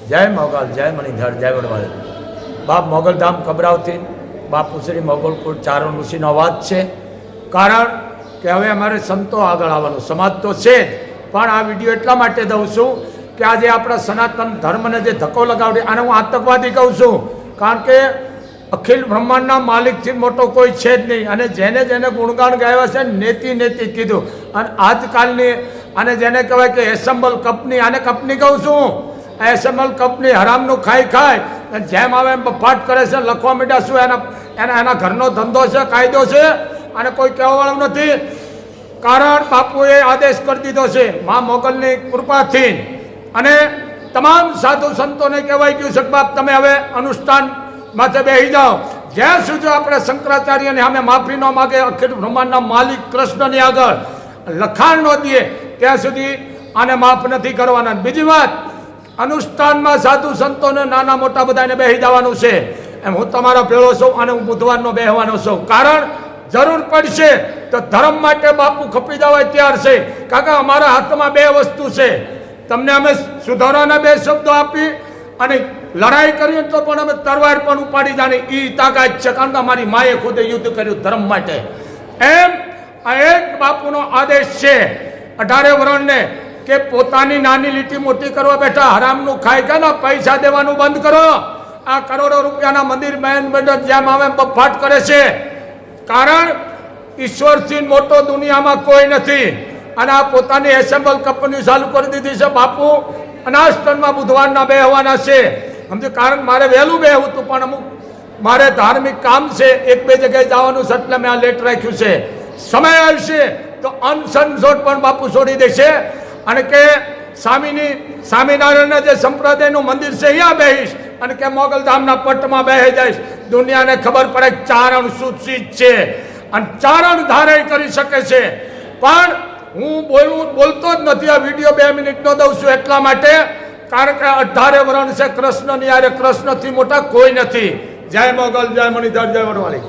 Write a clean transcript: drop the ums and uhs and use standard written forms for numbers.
જય મોગલ, જય મણિધર, જય વડવાળી. બાપ મોગલધામ કબરાવથી બાપુ શ્રી મોગલકુળ ચારણ ઋષિનો અવાજ છે. કારણ કે હવે અમારે સંતો આગળ આવવાનું, સમાજ તો છે જ, પણ આ વિડીયો એટલા માટે દઉં છું કે આજે આપણા સનાતન ધર્મને જે ધક્કો લગાવડે આને હું આતંકવાદી કહું છું. કારણ કે અખિલ બ્રહ્માંડના માલિકથી મોટો કોઈ છે જ નહીં. અને જેને જેને ગુણગાન ગાયા છે નેતિ નેતિ કીધું. અને આજકાલની અને જેને કહેવાય કે એસેમ્બલ કંપની, આને કંપની કહું છું, એસેમ્બલ કંપની હરામનું ખાઈ ખાય જેમ આવે એમ બફાટ કરે છે, લખવા માંડ્યા શું એના ઘરનો ધંધો છે, કાયદો છે, અને કોઈ કહેવાવાળું નથી. કારણ બાપુએ આદેશ કરી દીધો છે મા મોગલની કૃપાથી. અને તમામ સાધુ સંતોને કહેવાય ગયું છે કે બાપ તમે હવે અનુષ્ઠાન માથે બેસી જાઓ. જ્યાં સુધી આપણે શંકરાચાર્યને સામે માફી ન માગે, અખિલ બ્રહ્માંડના માલિક કૃષ્ણની આગળ લખાણ ન દે ત્યાં સુધી આને માફ નથી કરવાના. બીજી વાત, અનુષ્ઠાનમાં સાધુ સંતોને નાના મોટા બધાને બેસી જવાનું છે. એમ હું તમારો ભેળો છું અને હું બુધવારનો બેસવાનો છું. કારણ જરૂર પડશે તો ધર્મ માટે બાપુ ખપી જવા તૈયાર છે. કારણ કે અમારા હાથમાં બે વસ્તુ છે. તમને અમે સુધારાના બે શબ્દો આપી અને લડાઈ કરીએ તો પણ અમે તરવાર પણ ઉપાડી જાણી એ તાકાત છે. કારણ કે અમારી માએ ખુદે યુદ્ધ કર્યું ધર્મ માટે. એમ આ એક બાપુનો આદેશ છે 18 વર્ષને કે પોતાની નાની લીટી મોટી કરવા બેઠા હરામનું ખાઈ ગયા, પૈસા દેવાનું બંધ કરો. આ કરોડો રૂપિયાના મંદિર મેન મંડળ જેમ આવે બફાટ કરે છે. કારણ ઈશ્વરથી મોટો દુનિયામાં કોઈ નથી. અને આ પોતાની એસેમ્બલ કંપની ચાલુ કરી દીધી છે. બાપુ અનાજતનમાં બુધવારના બેહવાના છે સમજો. કારણ મારે વહેલું બેહવું હતું પણ અમુક મારે ધાર્મિક કામ છે, 1-2 જગ્યાએ જવાનું છે, એટલે મેં આ લેટ રાખ્યું છે. સમય આવશે તો અનસનસોટ પણ બાપુ છોડી દેશે. અને કે સ્વામિનારાયણના જે સંપ્રદાયનું મંદિર છે અહીંયા બેહીશ અને કે મોગલધામના પટમાં બેહી જઈશ. દુનિયાને ખબર પડે ચારણ સુશિક્ષિત છે અને ચારણ ધારણ કરી શકે છે. પણ હું બોલતો જ નથી. આ વિડીયો 2 મિનિટનો દઉં છું એટલા માટે, કારણ કે 18 વર્ષ છે કૃષ્ણની યારે. કૃષ્ણથી મોટા કોઈ નથી. જય મોગલ, જય મણિધર, જય વડવાળી.